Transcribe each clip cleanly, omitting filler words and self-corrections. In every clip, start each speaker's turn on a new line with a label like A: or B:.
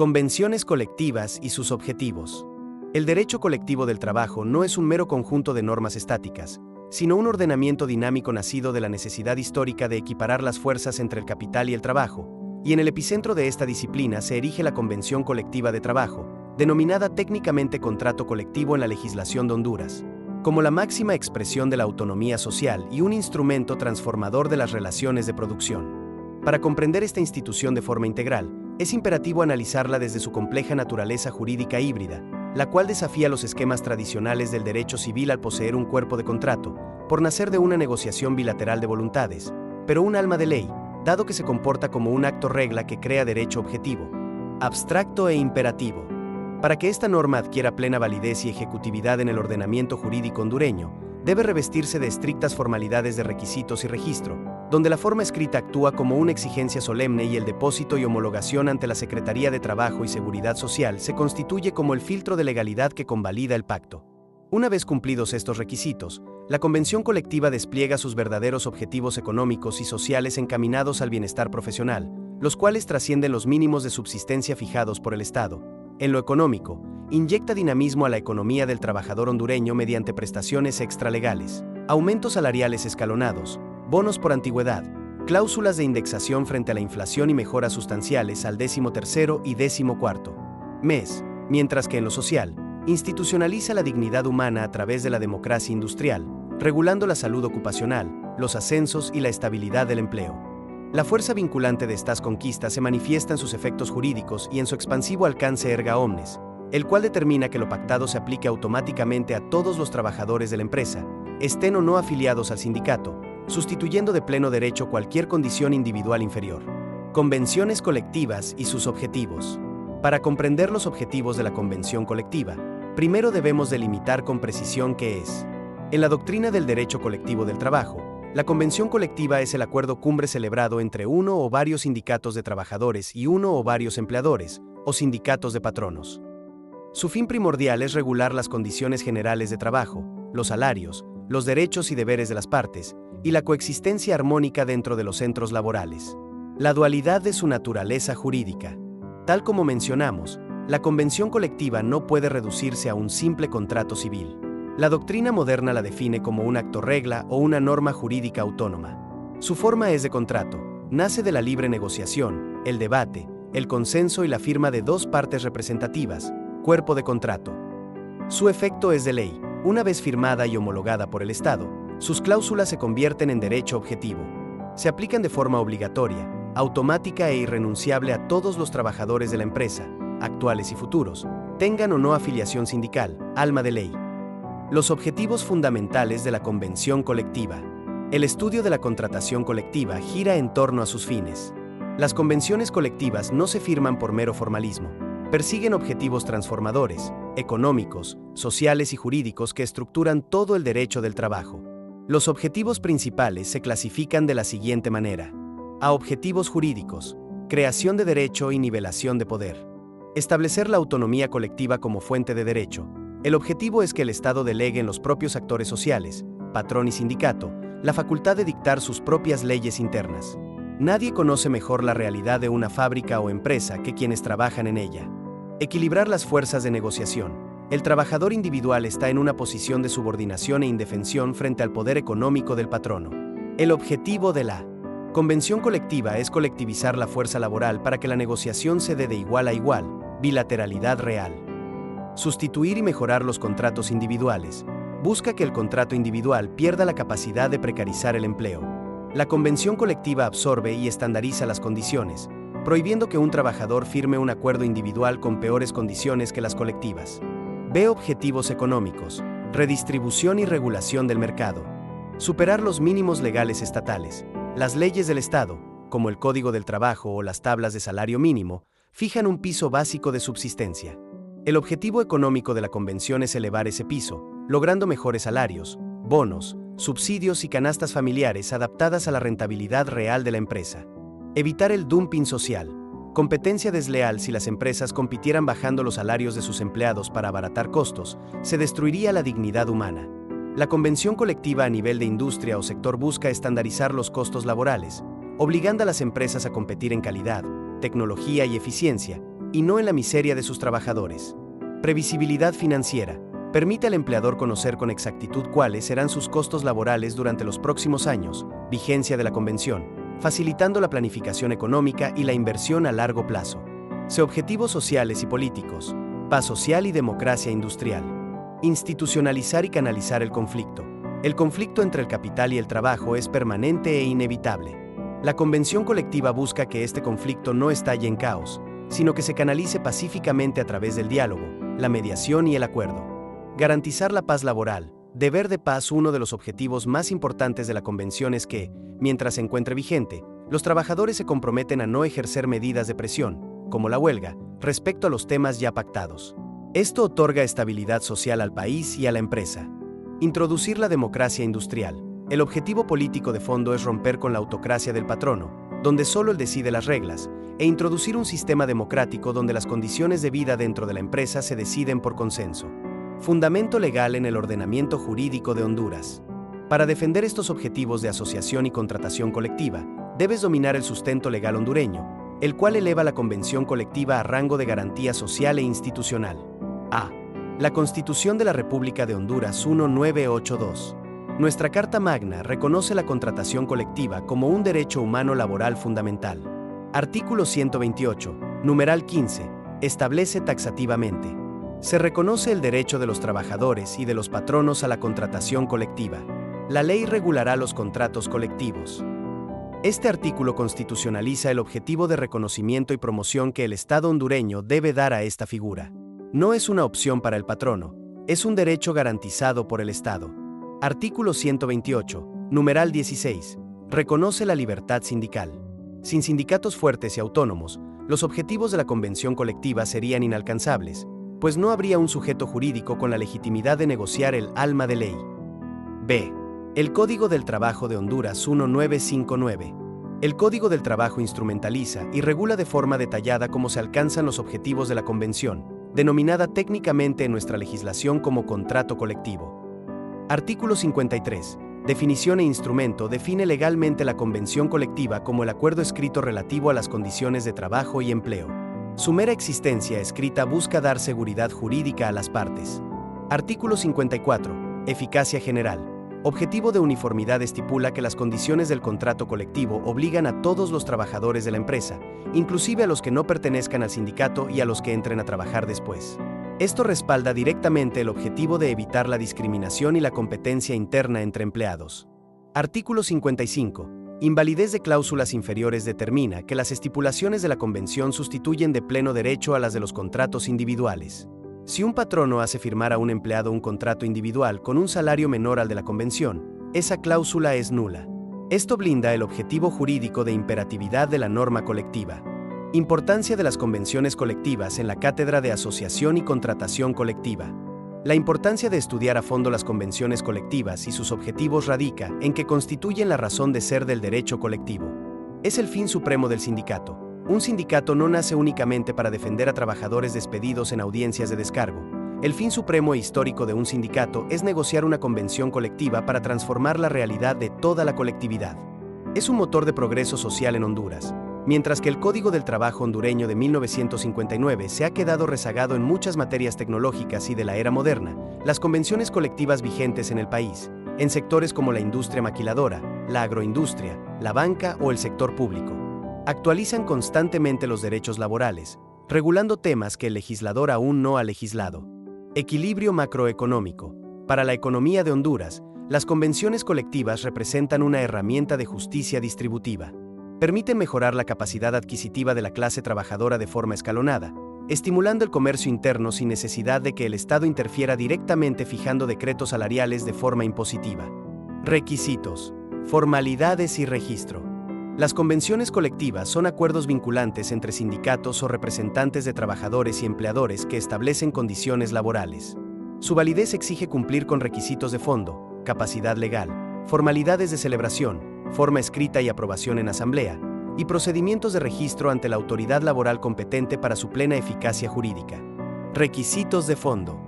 A: Convenciones colectivas y sus objetivos. El derecho colectivo del trabajo no es un mero conjunto de normas estáticas, sino un ordenamiento dinámico nacido de la necesidad histórica de equiparar las fuerzas entre el capital y el trabajo, y en el epicentro de esta disciplina se erige la Convención Colectiva de Trabajo, denominada técnicamente contrato colectivo en la legislación de Honduras, como la máxima expresión de la autonomía social y un instrumento transformador de las relaciones de producción. Para comprender esta institución de forma integral, es imperativo analizarla desde su compleja naturaleza jurídica híbrida, la cual desafía los esquemas tradicionales del derecho civil al poseer un cuerpo de contrato, por nacer de una negociación bilateral de voluntades, pero un alma de ley, dado que se comporta como un acto regla que crea derecho objetivo, abstracto e imperativo. Para que esta norma adquiera plena validez y ejecutividad en el ordenamiento jurídico hondureño, debe revestirse de estrictas formalidades de requisitos y registro, donde la forma escrita actúa como una exigencia solemne y el depósito y homologación ante la Secretaría de Trabajo y Seguridad Social se constituye como el filtro de legalidad que convalida el pacto. Una vez cumplidos estos requisitos, la convención colectiva despliega sus verdaderos objetivos económicos y sociales encaminados al bienestar profesional, los cuales trascienden los mínimos de subsistencia fijados por el Estado. En lo económico, inyecta dinamismo a la economía del trabajador hondureño mediante prestaciones extralegales, aumentos salariales escalonados, bonos por antigüedad, cláusulas de indexación frente a la inflación y mejoras sustanciales al 13º y 14º mes, mientras que en lo social, institucionaliza la dignidad humana a través de la democracia industrial, regulando la salud ocupacional, los ascensos y la estabilidad del empleo. La fuerza vinculante de estas conquistas se manifiesta en sus efectos jurídicos y en su expansivo alcance erga omnes, el cual determina que lo pactado se aplique automáticamente a todos los trabajadores de la empresa, estén o no afiliados al sindicato, sustituyendo de pleno derecho cualquier condición individual inferior. Convenciones colectivas y sus objetivos. Para comprender los objetivos de la convención colectiva, primero debemos delimitar con precisión qué es. En la doctrina del derecho colectivo del trabajo, la convención colectiva es el acuerdo cumbre celebrado entre uno o varios sindicatos de trabajadores y uno o varios empleadores, o sindicatos de patronos. Su fin primordial es regular las condiciones generales de trabajo, los salarios, los derechos y deberes de las partes, y la coexistencia armónica dentro de los centros laborales. La dualidad de su naturaleza jurídica. Tal como mencionamos, la convención colectiva no puede reducirse a un simple contrato civil. La doctrina moderna la define como un acto regla o una norma jurídica autónoma. Su forma es de contrato, nace de la libre negociación, el debate, el consenso y la firma de dos partes representativas, cuerpo de contrato. Su efecto es de ley, una vez firmada y homologada por el Estado, sus cláusulas se convierten en derecho objetivo. Se aplican de forma obligatoria, automática e irrenunciable a todos los trabajadores de la empresa, actuales y futuros, tengan o no afiliación sindical, alma de ley. Los objetivos fundamentales de la convención colectiva. El estudio de la contratación colectiva gira en torno a sus fines. Las convenciones colectivas no se firman por mero formalismo. Persiguen objetivos transformadores, económicos, sociales y jurídicos que estructuran todo el derecho del trabajo. Los objetivos principales se clasifican de la siguiente manera. A objetivos jurídicos, creación de derecho y nivelación de poder. Establecer la autonomía colectiva como fuente de derecho. El objetivo es que el Estado delegue en los propios actores sociales, patrón y sindicato, la facultad de dictar sus propias leyes internas. Nadie conoce mejor la realidad de una fábrica o empresa que quienes trabajan en ella. Equilibrar las fuerzas de negociación. El trabajador individual está en una posición de subordinación e indefensión frente al poder económico del patrono. El objetivo de la convención colectiva es colectivizar la fuerza laboral para que la negociación se dé de igual a igual, bilateralidad real. Sustituir y mejorar los contratos individuales. Busca que el contrato individual pierda la capacidad de precarizar el empleo. La convención colectiva absorbe y estandariza las condiciones, prohibiendo que un trabajador firme un acuerdo individual con peores condiciones que las colectivas. B. Objetivos económicos, redistribución y regulación del mercado. Superar los mínimos legales estatales. Las leyes del Estado, como el Código del Trabajo o las tablas de salario mínimo, fijan un piso básico de subsistencia. El objetivo económico de la convención es elevar ese piso, logrando mejores salarios, bonos, subsidios y canastas familiares adaptadas a la rentabilidad real de la empresa. Evitar el dumping social. Competencia desleal. Si las empresas compitieran bajando los salarios de sus empleados para abaratar costos, se destruiría la dignidad humana. La convención colectiva a nivel de industria o sector busca estandarizar los costos laborales, obligando a las empresas a competir en calidad, tecnología y eficiencia, y no en la miseria de sus trabajadores. Previsibilidad financiera. Permite al empleador conocer con exactitud cuáles serán sus costos laborales durante los próximos años, vigencia de la convención, facilitando la planificación económica y la inversión a largo plazo. Objetivos sociales y políticos. Paz social y democracia industrial. Institucionalizar y canalizar el conflicto. El conflicto entre el capital y el trabajo es permanente e inevitable. La convención colectiva busca que este conflicto no estalle en caos, sino que se canalice pacíficamente a través del diálogo, la mediación y el acuerdo. Garantizar la paz laboral. Deber de paz. Uno de los objetivos más importantes de la convención es que, mientras se encuentre vigente, los trabajadores se comprometen a no ejercer medidas de presión, como la huelga, respecto a los temas ya pactados. Esto otorga estabilidad social al país y a la empresa. Introducir la democracia industrial. El objetivo político de fondo es romper con la autocracia del patrono, donde solo él decide las reglas, e introducir un sistema democrático donde las condiciones de vida dentro de la empresa se deciden por consenso. Fundamento legal en el ordenamiento jurídico de Honduras. Para defender estos objetivos de asociación y contratación colectiva, debes dominar el sustento legal hondureño, el cual eleva la convención colectiva a rango de garantía social e institucional. A. La Constitución de la República de Honduras 1982. Nuestra Carta Magna reconoce la contratación colectiva como un derecho humano laboral fundamental. Artículo 128, numeral 15, establece taxativamente: se reconoce el derecho de los trabajadores y de los patronos a la contratación colectiva. La ley regulará los contratos colectivos. Este artículo constitucionaliza el objetivo de reconocimiento y promoción que el Estado hondureño debe dar a esta figura. No es una opción para el patrono, es un derecho garantizado por el Estado. Artículo 128, numeral 16, reconoce la libertad sindical. Sin sindicatos fuertes y autónomos, los objetivos de la convención colectiva serían inalcanzables, pues no habría un sujeto jurídico con la legitimidad de negociar el alma de ley. B. El Código del Trabajo de Honduras 1959. El Código del Trabajo instrumentaliza y regula de forma detallada cómo se alcanzan los objetivos de la Convención, denominada técnicamente en nuestra legislación como contrato colectivo. Artículo 53. Definición e instrumento. Define legalmente la convención colectiva como el acuerdo escrito relativo a las condiciones de trabajo y empleo. Su mera existencia escrita busca dar seguridad jurídica a las partes. Artículo 54. Eficacia general. Objetivo de uniformidad. Estipula que las condiciones del contrato colectivo obligan a todos los trabajadores de la empresa, inclusive a los que no pertenezcan al sindicato y a los que entren a trabajar después. Esto respalda directamente el objetivo de evitar la discriminación y la competencia interna entre empleados. Artículo 55. Invalidez de cláusulas inferiores. Determina que las estipulaciones de la Convención sustituyen de pleno derecho a las de los contratos individuales. Si un patrono hace firmar a un empleado un contrato individual con un salario menor al de la Convención, esa cláusula es nula. Esto blinda el objetivo jurídico de imperatividad de la norma colectiva. Importancia de las convenciones colectivas en la cátedra de Asociación y Contratación Colectiva. La importancia de estudiar a fondo las convenciones colectivas y sus objetivos radica en que constituyen la razón de ser del derecho colectivo. Es el fin supremo del sindicato. Un sindicato no nace únicamente para defender a trabajadores despedidos en audiencias de descargo. El fin supremo e histórico de un sindicato es negociar una convención colectiva para transformar la realidad de toda la colectividad. Es un motor de progreso social en Honduras. Mientras que el Código del Trabajo hondureño de 1959 se ha quedado rezagado en muchas materias tecnológicas y de la era moderna, las convenciones colectivas vigentes en el país, en sectores como la industria maquiladora, la agroindustria, la banca o el sector público, actualizan constantemente los derechos laborales, regulando temas que el legislador aún no ha legislado. Equilibrio macroeconómico. Para la economía de Honduras, las convenciones colectivas representan una herramienta de justicia distributiva. Permiten mejorar la capacidad adquisitiva de la clase trabajadora de forma escalonada, estimulando el comercio interno sin necesidad de que el Estado interfiera directamente fijando decretos salariales de forma impositiva. Requisitos, formalidades y registro. Las convenciones colectivas son acuerdos vinculantes entre sindicatos o representantes de trabajadores y empleadores que establecen condiciones laborales. Su validez exige cumplir con requisitos de fondo, capacidad legal, formalidades de celebración, forma escrita y aprobación en asamblea, y procedimientos de registro ante la autoridad laboral competente para su plena eficacia jurídica. Requisitos de fondo.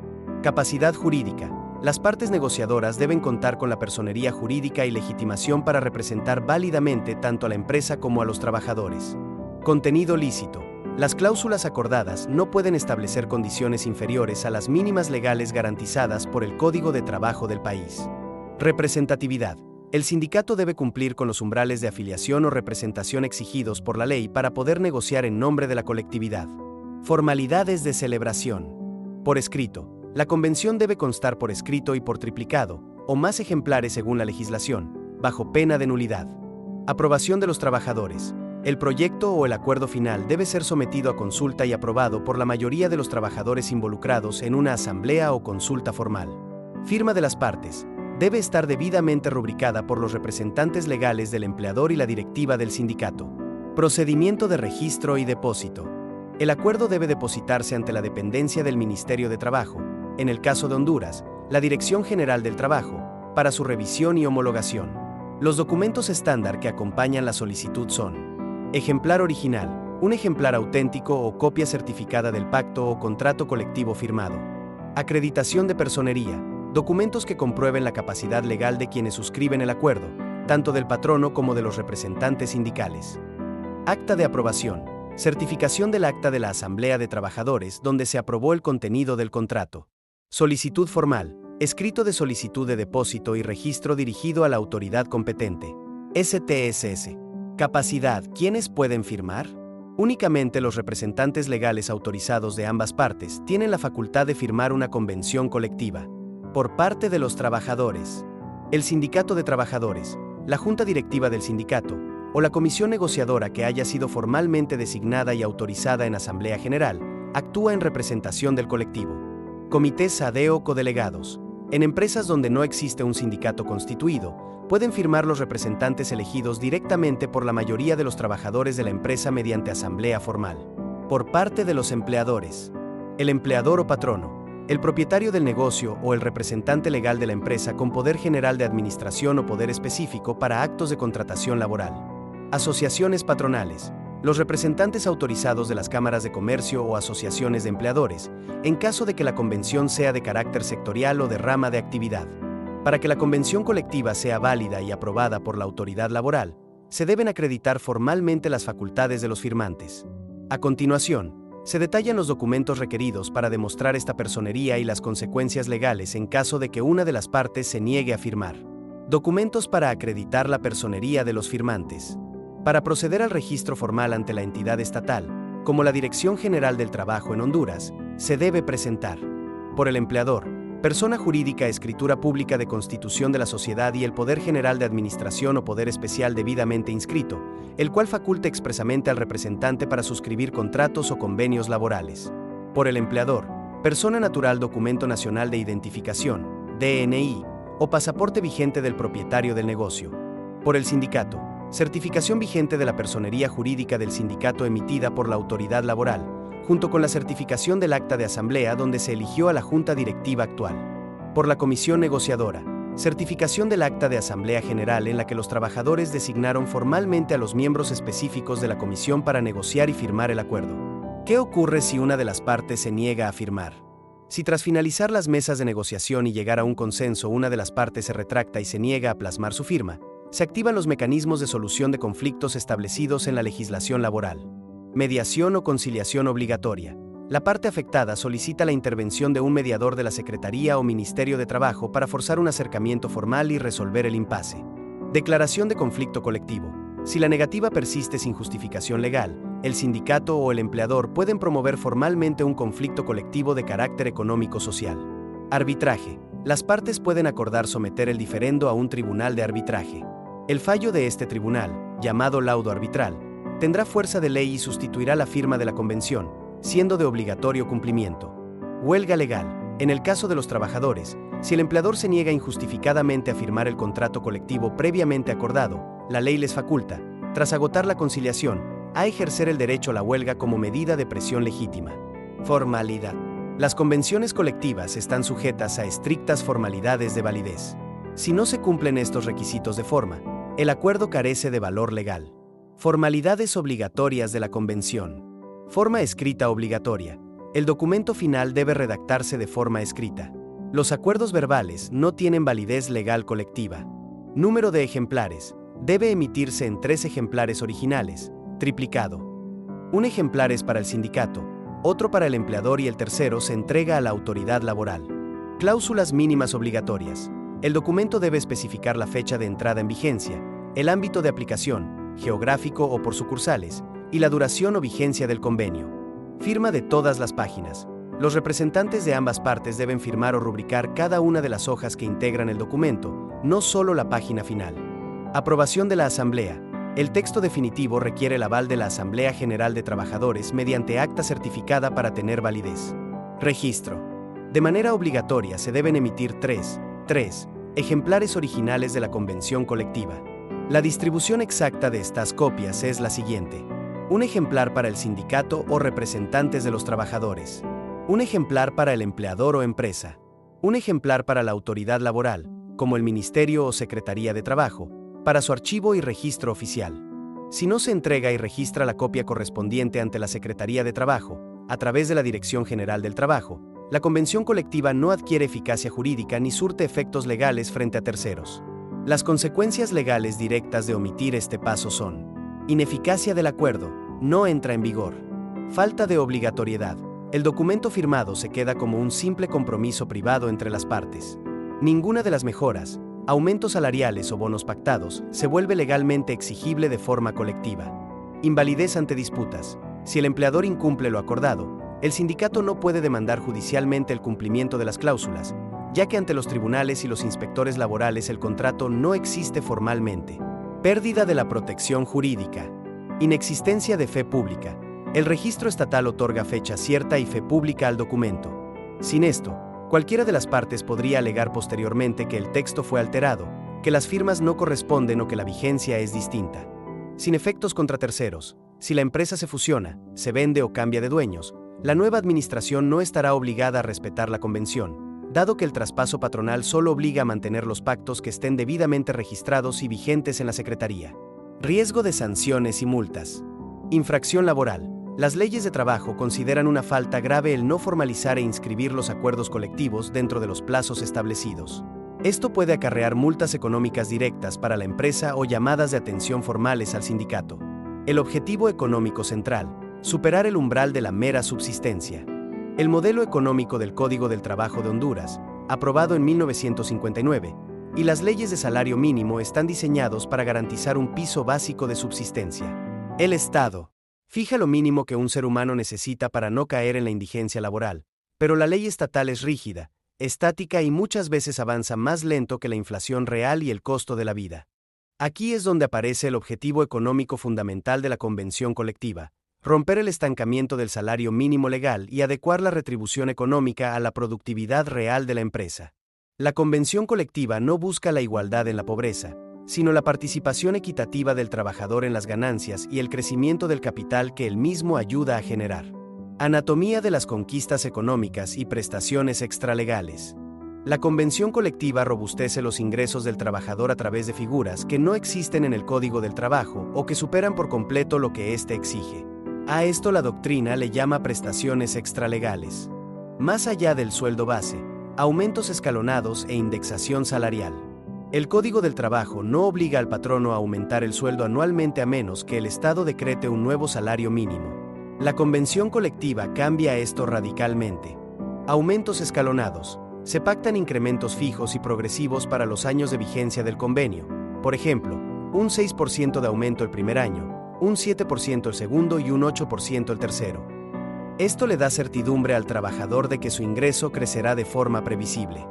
A: Capacidad jurídica. Las partes negociadoras deben contar con la personería jurídica y legitimación para representar válidamente tanto a la empresa como a los trabajadores. Contenido lícito. Las cláusulas acordadas no pueden establecer condiciones inferiores a las mínimas legales garantizadas por el Código de Trabajo del país. Representatividad. El sindicato debe cumplir con los umbrales de afiliación o representación exigidos por la ley para poder negociar en nombre de la colectividad. Formalidades de celebración. Por escrito. La convención debe constar por escrito y por triplicado, o más ejemplares según la legislación, bajo pena de nulidad. Aprobación de los trabajadores. El proyecto o el acuerdo final debe ser sometido a consulta y aprobado por la mayoría de los trabajadores involucrados en una asamblea o consulta formal. Firma de las partes. Debe estar debidamente rubricada por los representantes legales del empleador y la directiva del sindicato. Procedimiento de registro y depósito. El acuerdo debe depositarse ante la dependencia del Ministerio de Trabajo, en el caso de Honduras, la Dirección General del Trabajo, para su revisión y homologación. Los documentos estándar que acompañan la solicitud son: ejemplar original, un ejemplar auténtico o copia certificada del pacto o contrato colectivo firmado. Acreditación de personería, documentos que comprueben la capacidad legal de quienes suscriben el acuerdo, tanto del patrono como de los representantes sindicales. Acta de aprobación, certificación del acta de la Asamblea de Trabajadores donde se aprobó el contenido del contrato. Solicitud formal, escrito de solicitud de depósito y registro dirigido a la autoridad competente. STSS. Capacidad. ¿Quiénes pueden firmar? Únicamente los representantes legales autorizados de ambas partes tienen la facultad de firmar una convención colectiva. Por parte de los trabajadores, el sindicato de trabajadores, la junta directiva del sindicato o la comisión negociadora que haya sido formalmente designada y autorizada en Asamblea General, actúa en representación del colectivo. Comités SADEO codelegados. En empresas donde no existe un sindicato constituido, pueden firmar los representantes elegidos directamente por la mayoría de los trabajadores de la empresa mediante asamblea formal. Por parte de los empleadores, el empleador o patrono, el propietario del negocio o el representante legal de la empresa con poder general de administración o poder específico para actos de contratación laboral. Asociaciones patronales, los representantes autorizados de las cámaras de comercio o asociaciones de empleadores, en caso de que la convención sea de carácter sectorial o de rama de actividad. Para que la convención colectiva sea válida y aprobada por la autoridad laboral, se deben acreditar formalmente las facultades de los firmantes. A continuación, se detallan los documentos requeridos para demostrar esta personería y las consecuencias legales en caso de que una de las partes se niegue a firmar. Documentos para acreditar la personería de los firmantes. Para proceder al registro formal ante la entidad estatal, como la Dirección General del Trabajo en Honduras, se debe presentar: por el empleador, persona jurídica, escritura pública de constitución de la sociedad y el poder general de administración o poder especial debidamente inscrito, el cual faculte expresamente al representante para suscribir contratos o convenios laborales. Por el empleador, persona natural, documento nacional de identificación, DNI, o pasaporte vigente del propietario del negocio. Por el sindicato, certificación vigente de la personería jurídica del sindicato emitida por la autoridad laboral, junto con la certificación del acta de asamblea donde se eligió a la junta directiva actual. Por la comisión negociadora, certificación del acta de asamblea general en la que los trabajadores designaron formalmente a los miembros específicos de la comisión para negociar y firmar el acuerdo. ¿Qué ocurre si una de las partes se niega a firmar? Si tras finalizar las mesas de negociación y llegar a un consenso una de las partes se retracta y se niega a plasmar su firma, se activan los mecanismos de solución de conflictos establecidos en la legislación laboral. Mediación o conciliación obligatoria. La parte afectada solicita la intervención de un mediador de la Secretaría o Ministerio de Trabajo para forzar un acercamiento formal y resolver el impasse. Declaración de conflicto colectivo. Si la negativa persiste sin justificación legal, el sindicato o el empleador pueden promover formalmente un conflicto colectivo de carácter económico-social. Arbitraje. Las partes pueden acordar someter el diferendo a un tribunal de arbitraje. El fallo de este tribunal, llamado laudo arbitral, tendrá fuerza de ley y sustituirá la firma de la convención, siendo de obligatorio cumplimiento. Huelga legal. En el caso de los trabajadores, si el empleador se niega injustificadamente a firmar el contrato colectivo previamente acordado, la ley les faculta, tras agotar la conciliación, a ejercer el derecho a la huelga como medida de presión legítima. Formalidad. Las convenciones colectivas están sujetas a estrictas formalidades de validez. Si no se cumplen estos requisitos de forma, el acuerdo carece de valor legal. Formalidades obligatorias de la convención. Forma escrita obligatoria. El documento final debe redactarse de forma escrita. Los acuerdos verbales no tienen validez legal colectiva. Número de ejemplares. Debe emitirse en 3 ejemplares originales, triplicado. Un ejemplar es para el sindicato, otro para el empleador y el tercero se entrega a la autoridad laboral. Cláusulas mínimas obligatorias. El documento debe especificar la fecha de entrada en vigencia, el ámbito de aplicación, geográfico o por sucursales, y la duración o vigencia del convenio. Firma de todas las páginas. Los representantes de ambas partes deben firmar o rubricar cada una de las hojas que integran el documento, no solo la página final. Aprobación de la Asamblea. El texto definitivo requiere el aval de la Asamblea General de Trabajadores mediante acta certificada para tener validez. Registro. De manera obligatoria se deben emitir 3 ejemplares originales de la convención colectiva. La distribución exacta de estas copias es la siguiente. Un ejemplar para el sindicato o representantes de los trabajadores. Un ejemplar para el empleador o empresa. Un ejemplar para la autoridad laboral, como el Ministerio o Secretaría de Trabajo, para su archivo y registro oficial. Si no se entrega y registra la copia correspondiente ante la Secretaría de Trabajo, a través de la Dirección General del Trabajo, la convención colectiva no adquiere eficacia jurídica ni surte efectos legales frente a terceros. Las consecuencias legales directas de omitir este paso son: ineficacia del acuerdo, no entra en vigor. Falta de obligatoriedad. El documento firmado se queda como un simple compromiso privado entre las partes. Ninguna de las mejoras, aumentos salariales o bonos pactados, se vuelve legalmente exigible de forma colectiva. Invalidez ante disputas. Si el empleador incumple lo acordado, el sindicato no puede demandar judicialmente el cumplimiento de las cláusulas, ya que ante los tribunales y los inspectores laborales el contrato no existe formalmente. Pérdida de la protección jurídica. Inexistencia de fe pública. El registro estatal otorga fecha cierta y fe pública al documento. Sin esto, cualquiera de las partes podría alegar posteriormente que el texto fue alterado, que las firmas no corresponden o que la vigencia es distinta. Sin efectos contra terceros. Si la empresa se fusiona, se vende o cambia de dueños, la nueva administración no estará obligada a respetar la convención, dado que el traspaso patronal solo obliga a mantener los pactos que estén debidamente registrados y vigentes en la Secretaría. Riesgo de sanciones y multas. Infracción laboral. Las leyes de trabajo consideran una falta grave el no formalizar e inscribir los acuerdos colectivos dentro de los plazos establecidos. Esto puede acarrear multas económicas directas para la empresa o llamadas de atención formales al sindicato. El objetivo económico central: superar el umbral de la mera subsistencia. El modelo económico del Código del Trabajo de Honduras, aprobado en 1959, y las leyes de salario mínimo están diseñados para garantizar un piso básico de subsistencia. El Estado fija lo mínimo que un ser humano necesita para no caer en la indigencia laboral, pero la ley estatal es rígida, estática y muchas veces avanza más lento que la inflación real y el costo de la vida. Aquí es donde aparece el objetivo económico fundamental de la convención colectiva: romper el estancamiento del salario mínimo legal y adecuar la retribución económica a la productividad real de la empresa. La convención colectiva no busca la igualdad en la pobreza, sino la participación equitativa del trabajador en las ganancias y el crecimiento del capital que él mismo ayuda a generar. Anatomía de las conquistas económicas y prestaciones extralegales. La convención colectiva robustece los ingresos del trabajador a través de figuras que no existen en el Código del Trabajo o que superan por completo lo que éste exige. A esto la doctrina le llama prestaciones extralegales. Más allá del sueldo base, aumentos escalonados e indexación salarial. El Código del Trabajo no obliga al patrono a aumentar el sueldo anualmente a menos que el Estado decrete un nuevo salario mínimo. La convención colectiva cambia esto radicalmente. Aumentos escalonados. Se pactan incrementos fijos y progresivos para los años de vigencia del convenio. Por ejemplo, un 6% de aumento el primer año, un 7% el segundo y un 8% el tercero. Esto le da certidumbre al trabajador de que su ingreso crecerá de forma previsible.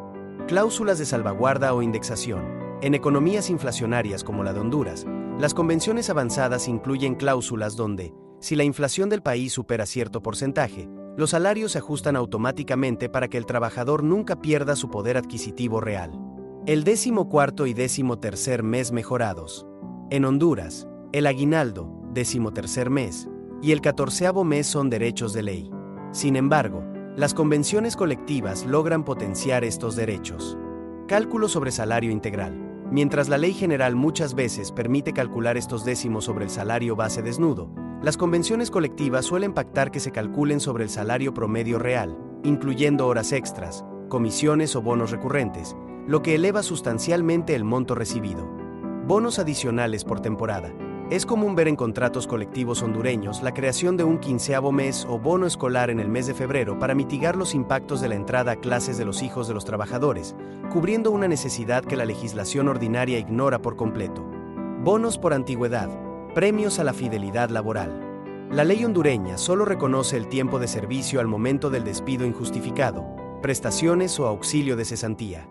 A: Cláusulas de salvaguarda o indexación. En economías inflacionarias como la de Honduras, las convenciones avanzadas incluyen cláusulas donde, si la inflación del país supera cierto porcentaje, los salarios se ajustan automáticamente para que el trabajador nunca pierda su poder adquisitivo real. El 14º y 13º mes mejorados. En Honduras, el aguinaldo, 13º mes, y el 14º mes son derechos de ley. Sin embargo, las convenciones colectivas logran potenciar estos derechos. Cálculo sobre salario integral. Mientras la ley general muchas veces permite calcular estos décimos sobre el salario base desnudo, las convenciones colectivas suelen pactar que se calculen sobre el salario promedio real, incluyendo horas extras, comisiones o bonos recurrentes, lo que eleva sustancialmente el monto recibido. Bonos adicionales por temporada. Es común ver en contratos colectivos hondureños la creación de un 15º mes o bono escolar en el mes de febrero para mitigar los impactos de la entrada a clases de los hijos de los trabajadores, cubriendo una necesidad que la legislación ordinaria ignora por completo. Bonos por antigüedad, premios a la fidelidad laboral. La ley hondureña solo reconoce el tiempo de servicio al momento del despido injustificado, prestaciones o auxilio de cesantía.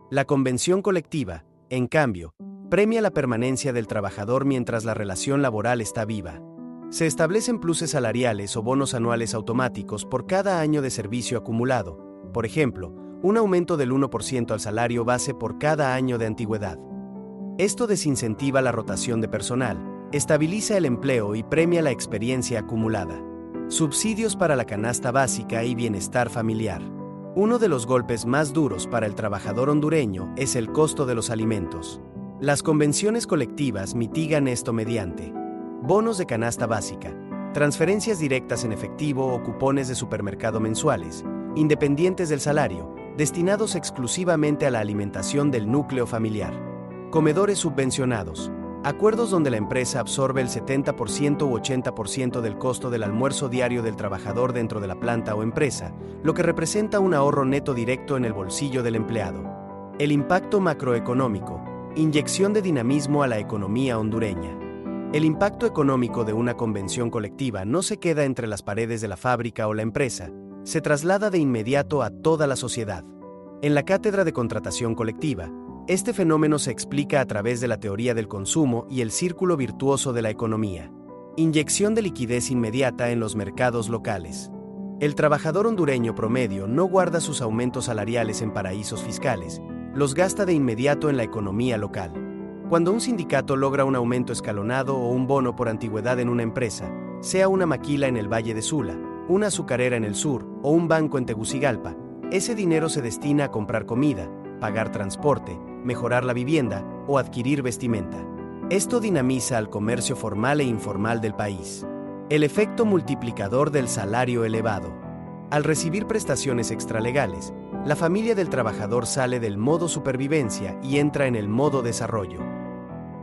A: La convención colectiva, en cambio, premia la permanencia del trabajador mientras la relación laboral está viva. Se establecen pluses salariales o bonos anuales automáticos por cada año de servicio acumulado, por ejemplo, un aumento del 1% al salario base por cada año de antigüedad. Esto desincentiva la rotación de personal, estabiliza el empleo y premia la experiencia acumulada. Subsidios para la canasta básica y bienestar familiar. Uno de los golpes más duros para el trabajador hondureño es el costo de los alimentos. Las convenciones colectivas mitigan esto mediante bonos de canasta básica, transferencias directas en efectivo o cupones de supermercado mensuales, independientes del salario, destinados exclusivamente a la alimentación del núcleo familiar. Comedores subvencionados, acuerdos donde la empresa absorbe el 70% u 80% del costo del almuerzo diario del trabajador dentro de la planta o empresa, lo que representa un ahorro neto directo en el bolsillo del empleado. El impacto macroeconómico. Inyección de dinamismo a la economía hondureña. El impacto económico de una convención colectiva no se queda entre las paredes de la fábrica o la empresa, se traslada de inmediato a toda la sociedad. En la cátedra de contratación colectiva, este fenómeno se explica a través de la teoría del consumo y el círculo virtuoso de la economía. Inyección de liquidez inmediata en los mercados locales. El trabajador hondureño promedio no guarda sus aumentos salariales en paraísos fiscales, los gasta de inmediato en la economía local. Cuando un sindicato logra un aumento escalonado o un bono por antigüedad en una empresa, sea una maquila en el Valle de Sula, una azucarera en el sur o un banco en Tegucigalpa, ese dinero se destina a comprar comida, pagar transporte, mejorar la vivienda o adquirir vestimenta. Esto dinamiza al comercio formal e informal del país. El efecto multiplicador del salario elevado. Al recibir prestaciones extralegales, la familia del trabajador sale del modo supervivencia y entra en el modo desarrollo.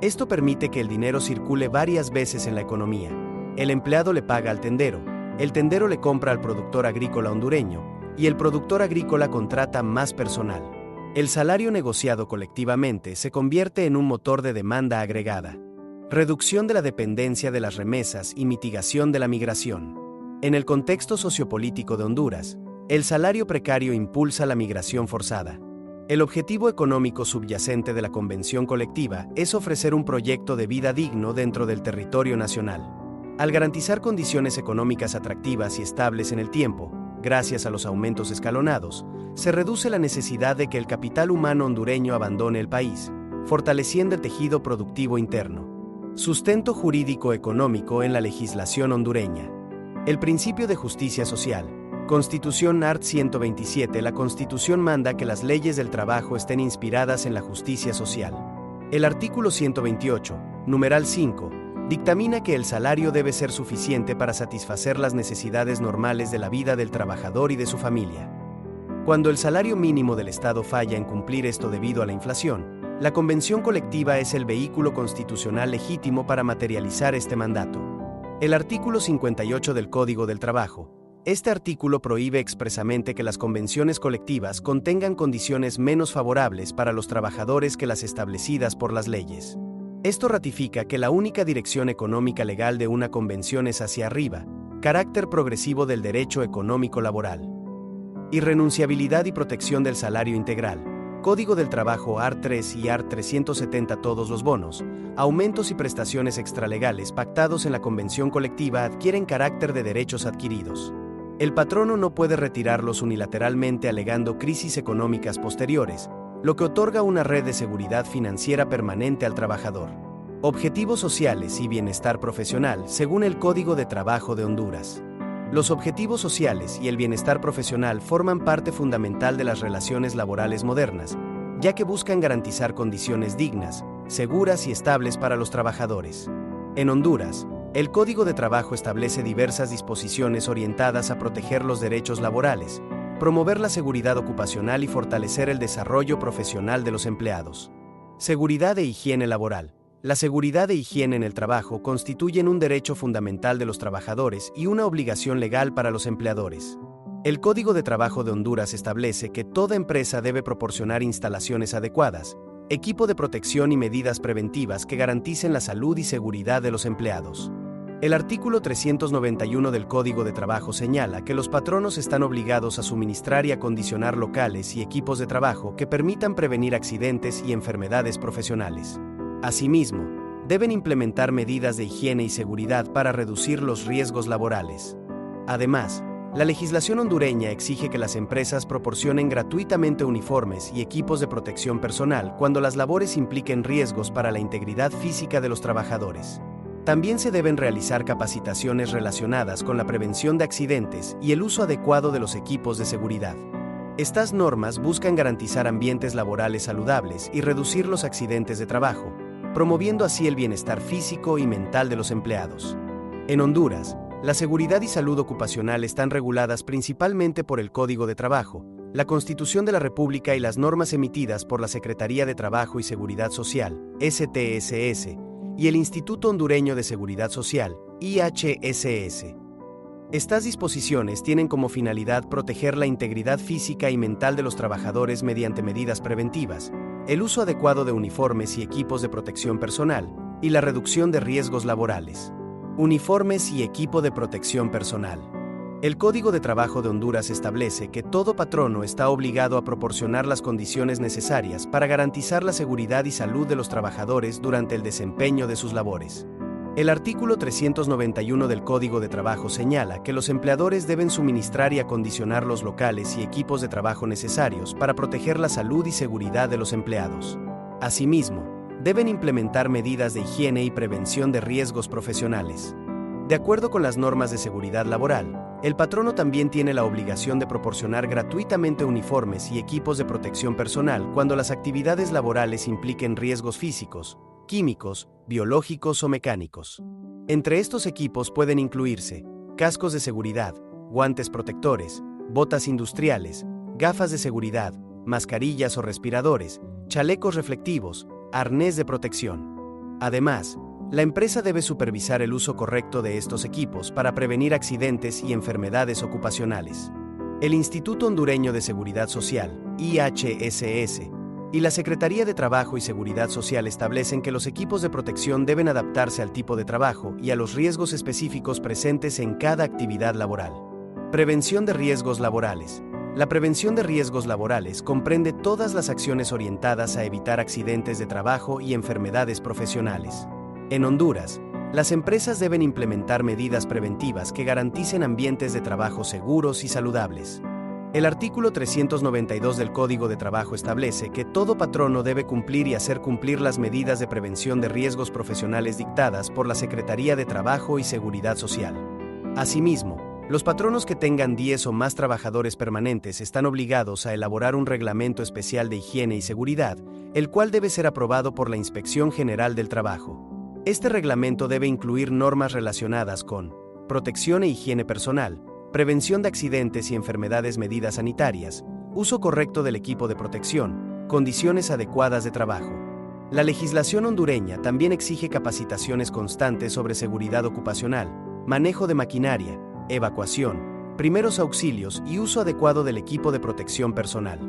A: Esto permite que el dinero circule varias veces en la economía. El empleado le paga al tendero, el tendero le compra al productor agrícola hondureño y el productor agrícola contrata más personal. El salario negociado colectivamente se convierte en un motor de demanda agregada. Reducción de la dependencia de las remesas y mitigación de la migración. En el contexto sociopolítico de Honduras, el salario precario impulsa la migración forzada. El objetivo económico subyacente de la convención colectiva es ofrecer un proyecto de vida digno dentro del territorio nacional. Al garantizar condiciones económicas atractivas y estables en el tiempo, gracias a los aumentos escalonados, se reduce la necesidad de que el capital humano hondureño abandone el país, fortaleciendo el tejido productivo interno. Sustento jurídico económico en la legislación hondureña. El principio de justicia social. Constitución Art. 127. La Constitución manda que las leyes del trabajo estén inspiradas en la justicia social. El artículo 128, numeral 5, dictamina que el salario debe ser suficiente para satisfacer las necesidades normales de la vida del trabajador y de su familia. Cuando el salario mínimo del Estado falla en cumplir esto debido a la inflación, la convención colectiva es el vehículo constitucional legítimo para materializar este mandato. El artículo 58 del Código del Trabajo. Este artículo prohíbe expresamente que las convenciones colectivas contengan condiciones menos favorables para los trabajadores que las establecidas por las leyes. Esto ratifica que la única dirección económica legal de una convención es hacia arriba, carácter progresivo del derecho económico laboral. Irrenunciabilidad y protección del salario integral. Código del Trabajo Art. 3 y Art. 370. Todos los bonos, aumentos y prestaciones extralegales pactados en la convención colectiva adquieren carácter de derechos adquiridos. El patrono no puede retirarlos unilateralmente alegando crisis económicas posteriores, lo que otorga una red de seguridad financiera permanente al trabajador. Objetivos sociales y bienestar profesional según el Código de Trabajo de Honduras. Los objetivos sociales y el bienestar profesional forman parte fundamental de las relaciones laborales modernas, ya que buscan garantizar condiciones dignas, seguras y estables para los trabajadores. En Honduras, el Código de Trabajo establece diversas disposiciones orientadas a proteger los derechos laborales, promover la seguridad ocupacional y fortalecer el desarrollo profesional de los empleados. Seguridad e higiene laboral. La seguridad e higiene en el trabajo constituyen un derecho fundamental de los trabajadores y una obligación legal para los empleadores. El Código de Trabajo de Honduras establece que toda empresa debe proporcionar instalaciones adecuadas, equipo de protección y medidas preventivas que garanticen la salud y seguridad de los empleados. El artículo 391 del Código de Trabajo señala que los patronos están obligados a suministrar y acondicionar locales y equipos de trabajo que permitan prevenir accidentes y enfermedades profesionales. Asimismo, deben implementar medidas de higiene y seguridad para reducir los riesgos laborales. Además, la legislación hondureña exige que las empresas proporcionen gratuitamente uniformes y equipos de protección personal cuando las labores impliquen riesgos para la integridad física de los trabajadores. También se deben realizar capacitaciones relacionadas con la prevención de accidentes y el uso adecuado de los equipos de seguridad. Estas normas buscan garantizar ambientes laborales saludables y reducir los accidentes de trabajo, promoviendo así el bienestar físico y mental de los empleados. En Honduras, la seguridad y salud ocupacional están reguladas principalmente por el Código de Trabajo, la Constitución de la República y las normas emitidas por la Secretaría de Trabajo y Seguridad Social, STSS, y el Instituto Hondureño de Seguridad Social, IHSS. Estas disposiciones tienen como finalidad proteger la integridad física y mental de los trabajadores mediante medidas preventivas, el uso adecuado de uniformes y equipos de protección personal, y la reducción de riesgos laborales. Uniformes y equipo de protección personal. El Código de Trabajo de Honduras establece que todo patrono está obligado a proporcionar las condiciones necesarias para garantizar la seguridad y salud de los trabajadores durante el desempeño de sus labores. El artículo 391 del Código de Trabajo señala que los empleadores deben suministrar y acondicionar los locales y equipos de trabajo necesarios para proteger la salud y seguridad de los empleados. Asimismo, deben implementar medidas de higiene y prevención de riesgos profesionales. De acuerdo con las normas de seguridad laboral, el patrono también tiene la obligación de proporcionar gratuitamente uniformes y equipos de protección personal cuando las actividades laborales impliquen riesgos físicos, químicos, biológicos o mecánicos. Entre estos equipos pueden incluirse cascos de seguridad, guantes protectores, botas industriales, gafas de seguridad, mascarillas o respiradores, chalecos reflectivos, arnés de protección. Además, la empresa debe supervisar el uso correcto de estos equipos para prevenir accidentes y enfermedades ocupacionales. El Instituto Hondureño de Seguridad Social, IHSS, y la Secretaría de Trabajo y Seguridad Social establecen que los equipos de protección deben adaptarse al tipo de trabajo y a los riesgos específicos presentes en cada actividad laboral. Prevención de riesgos laborales. La prevención de riesgos laborales comprende todas las acciones orientadas a evitar accidentes de trabajo y enfermedades profesionales. En Honduras, las empresas deben implementar medidas preventivas que garanticen ambientes de trabajo seguros y saludables. El artículo 392 del Código de Trabajo establece que todo patrono debe cumplir y hacer cumplir las medidas de prevención de riesgos profesionales dictadas por la Secretaría de Trabajo y Seguridad Social. Asimismo, los patronos que tengan 10 o más trabajadores permanentes están obligados a elaborar un reglamento especial de higiene y seguridad, el cual debe ser aprobado por la Inspección General del Trabajo. Este reglamento debe incluir normas relacionadas con protección e higiene personal, prevención de accidentes y enfermedades, medidas sanitarias, uso correcto del equipo de protección, condiciones adecuadas de trabajo. La legislación hondureña también exige capacitaciones constantes sobre seguridad ocupacional, manejo de maquinaria, evacuación, primeros auxilios y uso adecuado del equipo de protección personal.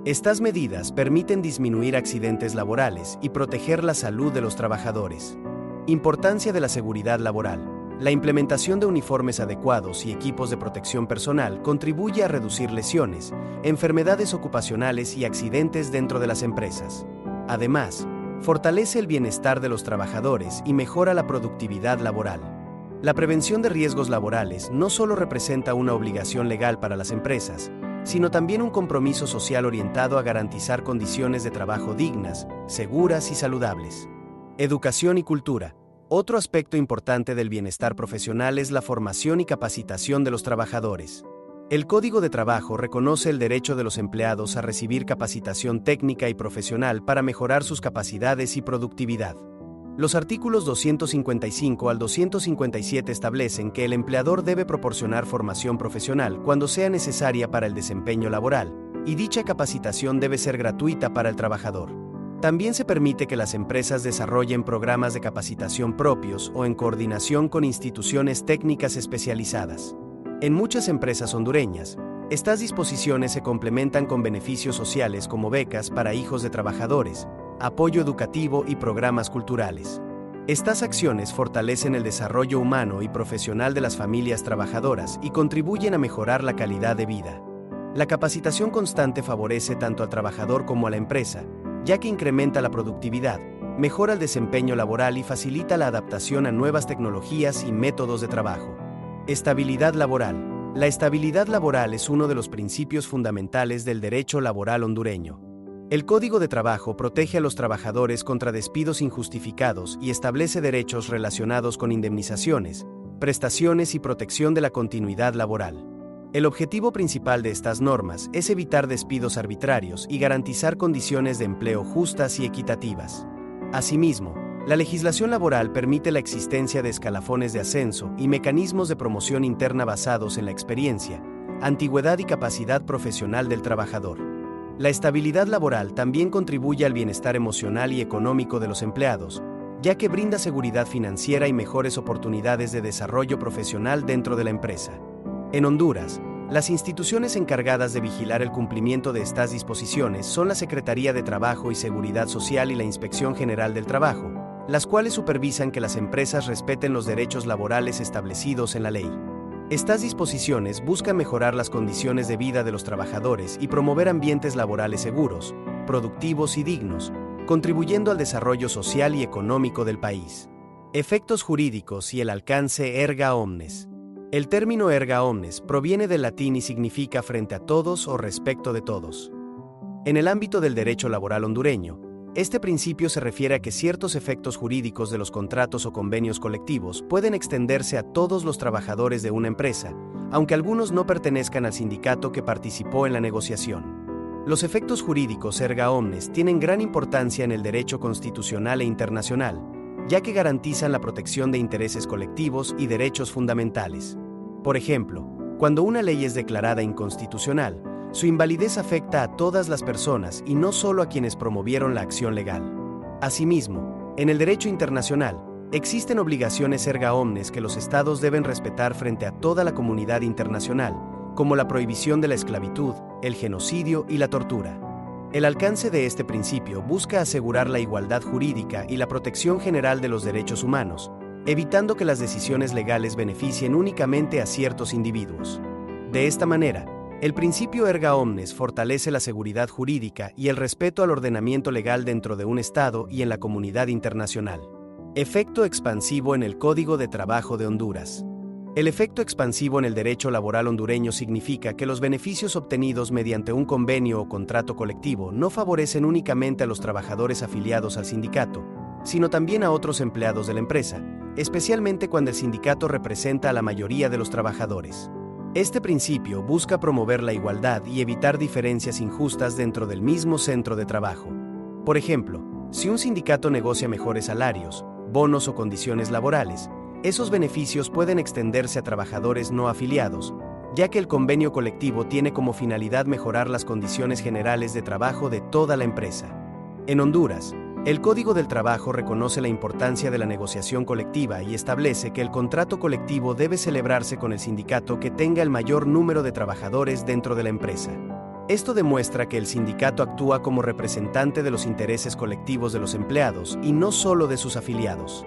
A: Estas medidas permiten disminuir accidentes laborales y proteger la salud de los trabajadores. Importancia de la seguridad laboral. La implementación de uniformes adecuados y equipos de protección personal contribuye a reducir lesiones, enfermedades ocupacionales y accidentes dentro de las empresas. Además, fortalece el bienestar de los trabajadores y mejora la productividad laboral. La prevención de riesgos laborales no solo representa una obligación legal para las empresas, sino también un compromiso social orientado a garantizar condiciones de trabajo dignas, seguras y saludables. Educación y cultura. Otro aspecto importante del bienestar profesional es la formación y capacitación de los trabajadores. El Código de Trabajo reconoce el derecho de los empleados a recibir capacitación técnica y profesional para mejorar sus capacidades y productividad. Los artículos 255 al 257 establecen que el empleador debe proporcionar formación profesional cuando sea necesaria para el desempeño laboral, y dicha capacitación debe ser gratuita para el trabajador. También se permite que las empresas desarrollen programas de capacitación propios o en coordinación con instituciones técnicas especializadas. En muchas empresas hondureñas, estas disposiciones se complementan con beneficios sociales como becas para hijos de trabajadores, apoyo educativo y programas culturales. Estas acciones fortalecen el desarrollo humano y profesional de las familias trabajadoras y contribuyen a mejorar la calidad de vida. La capacitación constante favorece tanto al trabajador como a la empresa, ya que incrementa la productividad, mejora el desempeño laboral y facilita la adaptación a nuevas tecnologías y métodos de trabajo. Estabilidad laboral. La estabilidad laboral es uno de los principios fundamentales del derecho laboral hondureño. El Código de Trabajo protege a los trabajadores contra despidos injustificados y establece derechos relacionados con indemnizaciones, prestaciones y protección de la continuidad laboral. El objetivo principal de estas normas es evitar despidos arbitrarios y garantizar condiciones de empleo justas y equitativas. Asimismo, la legislación laboral permite la existencia de escalafones de ascenso y mecanismos de promoción interna basados en la experiencia, antigüedad y capacidad profesional del trabajador. La estabilidad laboral también contribuye al bienestar emocional y económico de los empleados, ya que brinda seguridad financiera y mejores oportunidades de desarrollo profesional dentro de la empresa. En Honduras, las instituciones encargadas de vigilar el cumplimiento de estas disposiciones son la Secretaría de Trabajo y Seguridad Social y la Inspección General del Trabajo, las cuales supervisan que las empresas respeten los derechos laborales establecidos en la ley. Estas disposiciones buscan mejorar las condiciones de vida de los trabajadores y promover ambientes laborales seguros, productivos y dignos, contribuyendo al desarrollo social y económico del país. Efectos jurídicos y el alcance erga omnes. El término erga omnes proviene del latín y significa frente a todos o respecto de todos. En el ámbito del derecho laboral hondureño, este principio se refiere a que ciertos efectos jurídicos de los contratos o convenios colectivos pueden extenderse a todos los trabajadores de una empresa, aunque algunos no pertenezcan al sindicato que participó en la negociación. Los efectos jurídicos erga omnes tienen gran importancia en el derecho constitucional e internacional, ya que garantizan la protección de intereses colectivos y derechos fundamentales. Por ejemplo, cuando una ley es declarada inconstitucional, su invalidez afecta a todas las personas y no solo a quienes promovieron la acción legal. Asimismo, en el derecho internacional, existen obligaciones erga omnes que los estados deben respetar frente a toda la comunidad internacional, como la prohibición de la esclavitud, el genocidio y la tortura. El alcance de este principio busca asegurar la igualdad jurídica y la protección general de los derechos humanos, evitando que las decisiones legales beneficien únicamente a ciertos individuos. De esta manera, el principio erga omnes fortalece la seguridad jurídica y el respeto al ordenamiento legal dentro de un Estado y en la comunidad internacional. Efecto expansivo en el Código de Trabajo de Honduras. El efecto expansivo en el derecho laboral hondureño significa que los beneficios obtenidos mediante un convenio o contrato colectivo no favorecen únicamente a los trabajadores afiliados al sindicato, sino también a otros empleados de la empresa, especialmente cuando el sindicato representa a la mayoría de los trabajadores. Este principio busca promover la igualdad y evitar diferencias injustas dentro del mismo centro de trabajo. Por ejemplo, si un sindicato negocia mejores salarios, bonos o condiciones laborales, esos beneficios pueden extenderse a trabajadores no afiliados, ya que el convenio colectivo tiene como finalidad mejorar las condiciones generales de trabajo de toda la empresa. En Honduras, el Código del Trabajo reconoce la importancia de la negociación colectiva y establece que el contrato colectivo debe celebrarse con el sindicato que tenga el mayor número de trabajadores dentro de la empresa. Esto demuestra que el sindicato actúa como representante de los intereses colectivos de los empleados y no solo de sus afiliados.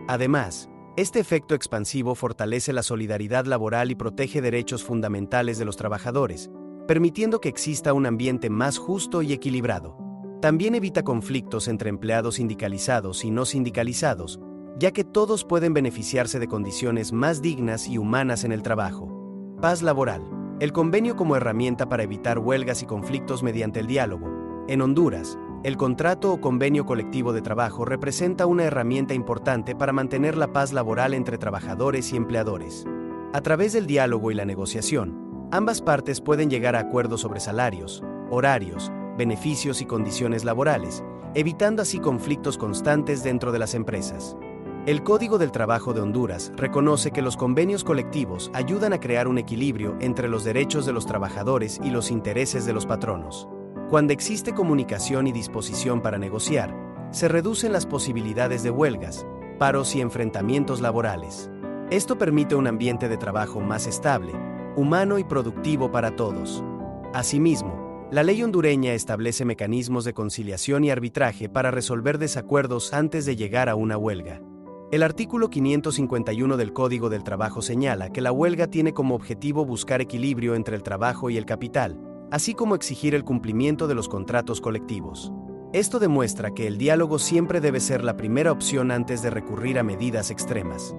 A: Además, este efecto expansivo fortalece la solidaridad laboral y protege derechos fundamentales de los trabajadores, permitiendo que exista un ambiente más justo y equilibrado. También evita conflictos entre empleados sindicalizados y no sindicalizados, ya que todos pueden beneficiarse de condiciones más dignas y humanas en el trabajo. Paz laboral. El convenio como herramienta para evitar huelgas y conflictos mediante el diálogo. En Honduras, el contrato o convenio colectivo de trabajo representa una herramienta importante para mantener la paz laboral entre trabajadores y empleadores. A través del diálogo y la negociación, ambas partes pueden llegar a acuerdos sobre salarios, horarios, beneficios y condiciones laborales, evitando así conflictos constantes dentro de las empresas. El Código del Trabajo de Honduras reconoce que los convenios colectivos ayudan a crear un equilibrio entre los derechos de los trabajadores y los intereses de los patronos. Cuando existe comunicación y disposición para negociar, se reducen las posibilidades de huelgas, paros y enfrentamientos laborales. Esto permite un ambiente de trabajo más estable, humano y productivo para todos. Asimismo, la ley hondureña establece mecanismos de conciliación y arbitraje para resolver desacuerdos antes de llegar a una huelga. El artículo 551 del Código del Trabajo señala que la huelga tiene como objetivo buscar equilibrio entre el trabajo y el capital, así como exigir el cumplimiento de los contratos colectivos. Esto demuestra que el diálogo siempre debe ser la primera opción antes de recurrir a medidas extremas.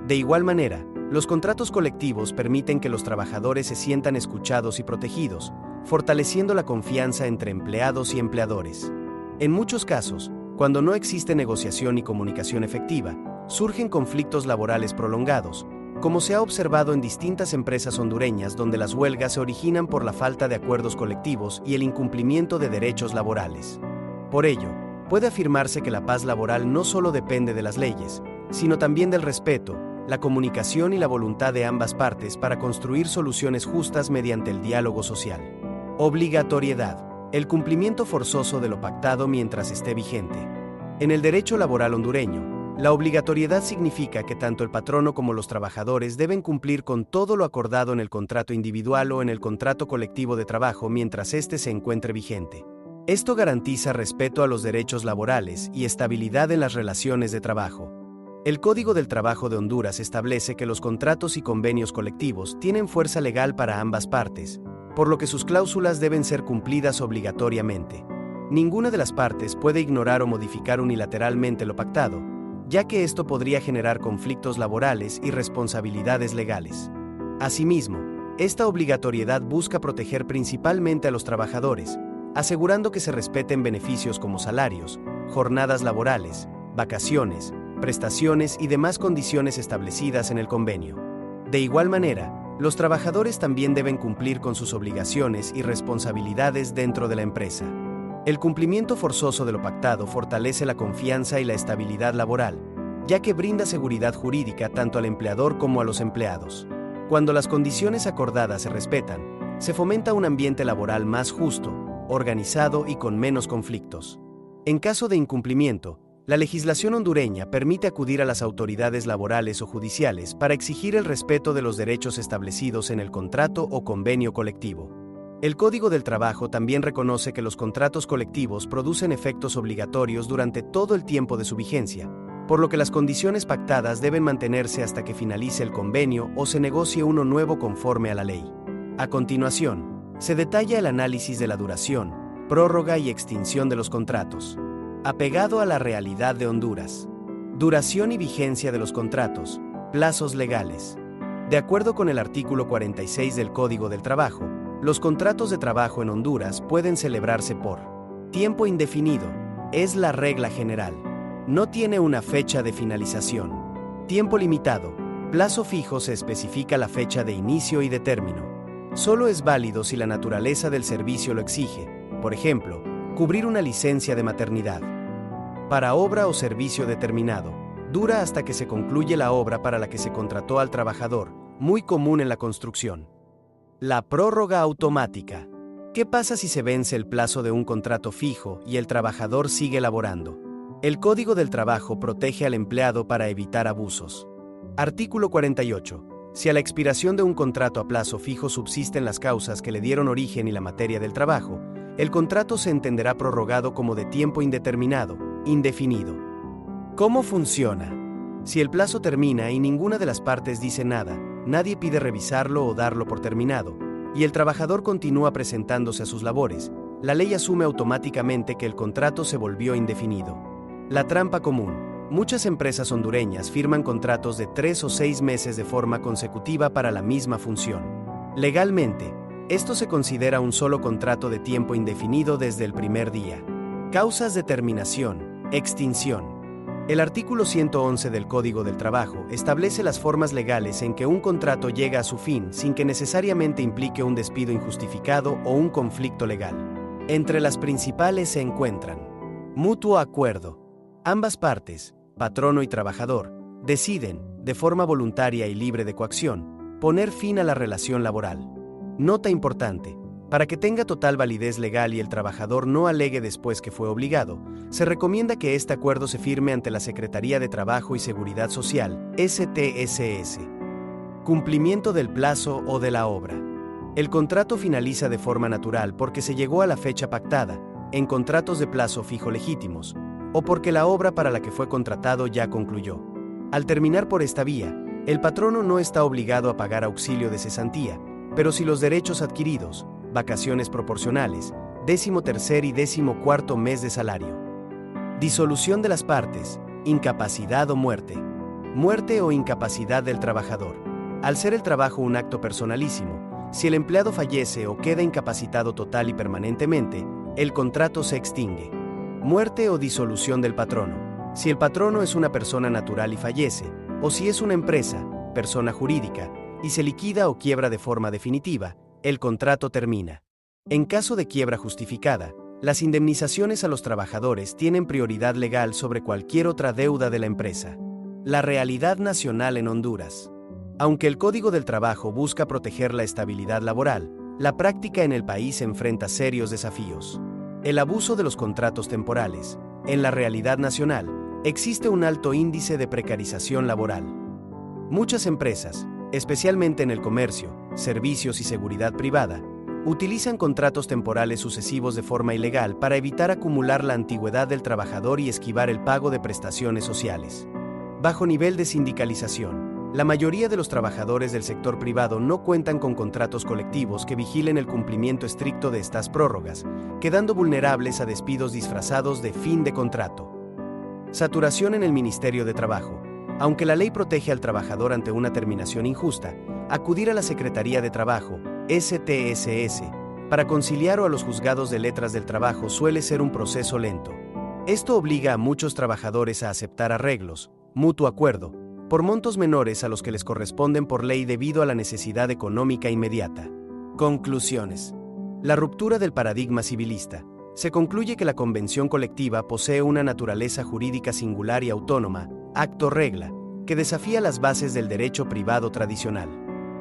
A: De igual manera, los contratos colectivos permiten que los trabajadores se sientan escuchados y protegidos, fortaleciendo la confianza entre empleados y empleadores. En muchos casos, cuando no existe negociación y comunicación efectiva, surgen conflictos laborales prolongados, como se ha observado en distintas empresas hondureñas donde las huelgas se originan por la falta de acuerdos colectivos y el incumplimiento de derechos laborales. Por ello, puede afirmarse que la paz laboral no solo depende de las leyes, sino también del respeto, la comunicación y la voluntad de ambas partes para construir soluciones justas mediante el diálogo social. Obligatoriedad: el cumplimiento forzoso de lo pactado mientras esté vigente. En el derecho laboral hondureño, la obligatoriedad significa que tanto el patrono como los trabajadores deben cumplir con todo lo acordado en el contrato individual o en el contrato colectivo de trabajo mientras éste se encuentre vigente. Esto garantiza respeto a los derechos laborales y estabilidad en las relaciones de trabajo. El Código del Trabajo de Honduras establece que los contratos y convenios colectivos tienen fuerza legal para ambas partes, por lo que sus cláusulas deben ser cumplidas obligatoriamente. Ninguna de las partes puede ignorar o modificar unilateralmente lo pactado, ya que esto podría generar conflictos laborales y responsabilidades legales. Asimismo, esta obligatoriedad busca proteger principalmente a los trabajadores, asegurando que se respeten beneficios como salarios, jornadas laborales, vacaciones, prestaciones y demás condiciones establecidas en el convenio. De igual manera, los trabajadores también deben cumplir con sus obligaciones y responsabilidades dentro de la empresa. El cumplimiento forzoso de lo pactado fortalece la confianza y la estabilidad laboral, ya que brinda seguridad jurídica tanto al empleador como a los empleados. Cuando las condiciones acordadas se respetan, se fomenta un ambiente laboral más justo, organizado y con menos conflictos. En caso de incumplimiento, la legislación hondureña permite acudir a las autoridades laborales o judiciales para exigir el respeto de los derechos establecidos en el contrato o convenio colectivo. El Código del Trabajo también reconoce que los contratos colectivos producen efectos obligatorios durante todo el tiempo de su vigencia, por lo que las condiciones pactadas deben mantenerse hasta que finalice el convenio o se negocie uno nuevo conforme a la ley. A continuación, se detalla el análisis de la duración, prórroga y extinción de los contratos. Apegado a la realidad de Honduras. Duración y vigencia de los contratos, plazos legales. De acuerdo con el artículo 46 del Código del Trabajo, los contratos de trabajo en Honduras pueden celebrarse por tiempo indefinido, es la regla general. No tiene una fecha de finalización. Tiempo limitado, plazo fijo se especifica la fecha de inicio y de término. Solo es válido si la naturaleza del servicio lo exige, por ejemplo, cubrir una licencia de maternidad. Para obra o servicio determinado, dura hasta que se concluye la obra para la que se contrató al trabajador, muy común en la construcción. La prórroga automática. ¿Qué pasa si se vence el plazo de un contrato fijo y el trabajador sigue laborando? El Código del Trabajo protege al empleado para evitar abusos. Artículo 48. Si a la expiración de un contrato a plazo fijo subsisten las causas que le dieron origen y la materia del trabajo, el contrato se entenderá prorrogado como de tiempo indeterminado, indefinido. ¿Cómo funciona? Si el plazo termina y ninguna de las partes dice nada, nadie pide revisarlo o darlo por terminado, y el trabajador continúa presentándose a sus labores, la ley asume automáticamente que el contrato se volvió indefinido. La trampa común. Muchas empresas hondureñas firman contratos de 3 o 6 meses de forma consecutiva para la misma función. Legalmente, esto se considera un solo contrato de tiempo indefinido desde el primer día. Causas de terminación, extinción. El artículo 111 del Código del Trabajo establece las formas legales en que un contrato llega a su fin sin que necesariamente implique un despido injustificado o un conflicto legal. Entre las principales se encuentran: mutuo acuerdo. Ambas partes, patrono y trabajador, deciden, de forma voluntaria y libre de coacción, poner fin a la relación laboral. Nota importante: Para que tenga total validez legal y el trabajador no alegue después que fue obligado, se recomienda que este acuerdo se firme ante la Secretaría de Trabajo y Seguridad Social, STSS. Cumplimiento del plazo o de la obra. El contrato finaliza de forma natural porque se llegó a la fecha pactada, en contratos de plazo fijo legítimos, o porque la obra para la que fue contratado ya concluyó. Al terminar por esta vía, el patrono no está obligado a pagar auxilio de cesantía, pero si los derechos adquiridos, vacaciones proporcionales, 13º y 14º mes de salario. Disolución de las partes, incapacidad o muerte. Muerte o incapacidad del trabajador. Al ser el trabajo un acto personalísimo, si el empleado fallece o queda incapacitado total y permanentemente, el contrato se extingue. Muerte o disolución del patrono. Si el patrono es una persona natural y fallece, o si es una empresa, persona jurídica, y se liquida o quiebra de forma definitiva, el contrato termina. En caso de quiebra justificada, las indemnizaciones a los trabajadores tienen prioridad legal sobre cualquier otra deuda de la empresa. La realidad nacional en Honduras. Aunque el Código del Trabajo busca proteger la estabilidad laboral, la práctica en el país enfrenta serios desafíos. El abuso de los contratos temporales. En la realidad nacional, existe un alto índice de precarización laboral. Muchas empresas, especialmente en el comercio, servicios y seguridad privada, utilizan contratos temporales sucesivos de forma ilegal para evitar acumular la antigüedad del trabajador y esquivar el pago de prestaciones sociales. Bajo nivel de sindicalización. La mayoría de los trabajadores del sector privado no cuentan con contratos colectivos que vigilen el cumplimiento estricto de estas prórrogas, quedando vulnerables a despidos disfrazados de fin de contrato. Saturación en el Ministerio de Trabajo. Aunque la ley protege al trabajador ante una terminación injusta, acudir a la Secretaría de Trabajo, STSS, para conciliar o a los juzgados de letras del trabajo suele ser un proceso lento. Esto obliga a muchos trabajadores a aceptar arreglos, mutuo acuerdo, por montos menores a los que les corresponden por ley debido a la necesidad económica inmediata. Conclusiones. La ruptura del paradigma civilista. Se concluye que la convención colectiva posee una naturaleza jurídica singular y autónoma, acto regla, que desafía las bases del derecho privado tradicional.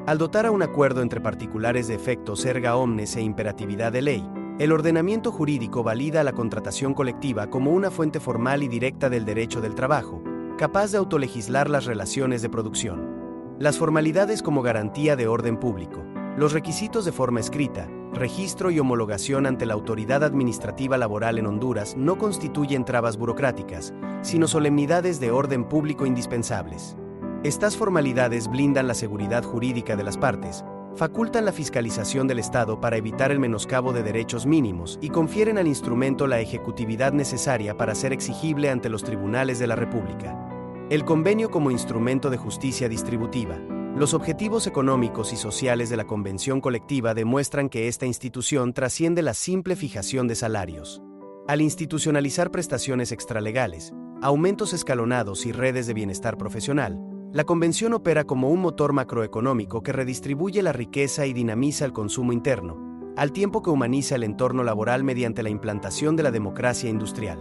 A: Al dotar a un acuerdo entre particulares de efectos erga omnes e imperatividad de ley, el ordenamiento jurídico valida la contratación colectiva como una fuente formal y directa del derecho del trabajo, capaz de autolegislar las relaciones de producción. Las formalidades como garantía de orden público, los requisitos de forma escrita, registro y homologación ante la autoridad administrativa laboral en Honduras no constituyen trabas burocráticas, sino solemnidades de orden público indispensables. Estas formalidades blindan la seguridad jurídica de las partes, facultan la fiscalización del Estado para evitar el menoscabo de derechos mínimos y confieren al instrumento la ejecutividad necesaria para ser exigible ante los tribunales de la República. El convenio como instrumento de justicia distributiva. Los objetivos económicos y sociales de la convención colectiva demuestran que esta institución trasciende la simple fijación de salarios. Al institucionalizar prestaciones extralegales, aumentos escalonados y redes de bienestar profesional, la convención opera como un motor macroeconómico que redistribuye la riqueza y dinamiza el consumo interno, al tiempo que humaniza el entorno laboral mediante la implantación de la democracia industrial.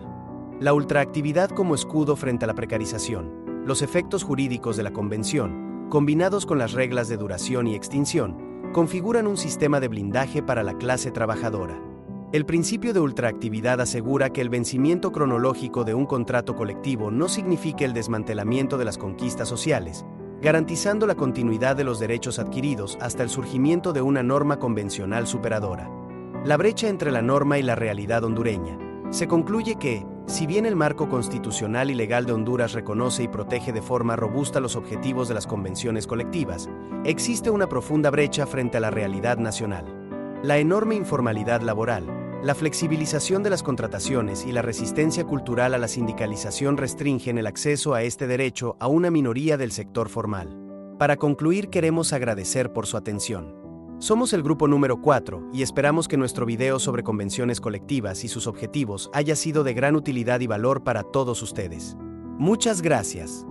A: La ultraactividad como escudo frente a la precarización. Los efectos jurídicos de la convención, combinados con las reglas de duración y extinción, configuran un sistema de blindaje para la clase trabajadora. El principio de ultraactividad asegura que el vencimiento cronológico de un contrato colectivo no signifique el desmantelamiento de las conquistas sociales, garantizando la continuidad de los derechos adquiridos hasta el surgimiento de una norma convencional superadora. La brecha entre la norma y la realidad hondureña. Se concluye que, si bien el marco constitucional y legal de Honduras reconoce y protege de forma robusta los objetivos de las convenciones colectivas, existe una profunda brecha frente a la realidad nacional. La enorme informalidad laboral, la flexibilización de las contrataciones y la resistencia cultural a la sindicalización restringen el acceso a este derecho a una minoría del sector formal. Para concluir, queremos agradecer por su atención. Somos el grupo número 4 y esperamos que nuestro video sobre convenciones colectivas y sus objetivos haya sido de gran utilidad y valor para todos ustedes. Muchas gracias.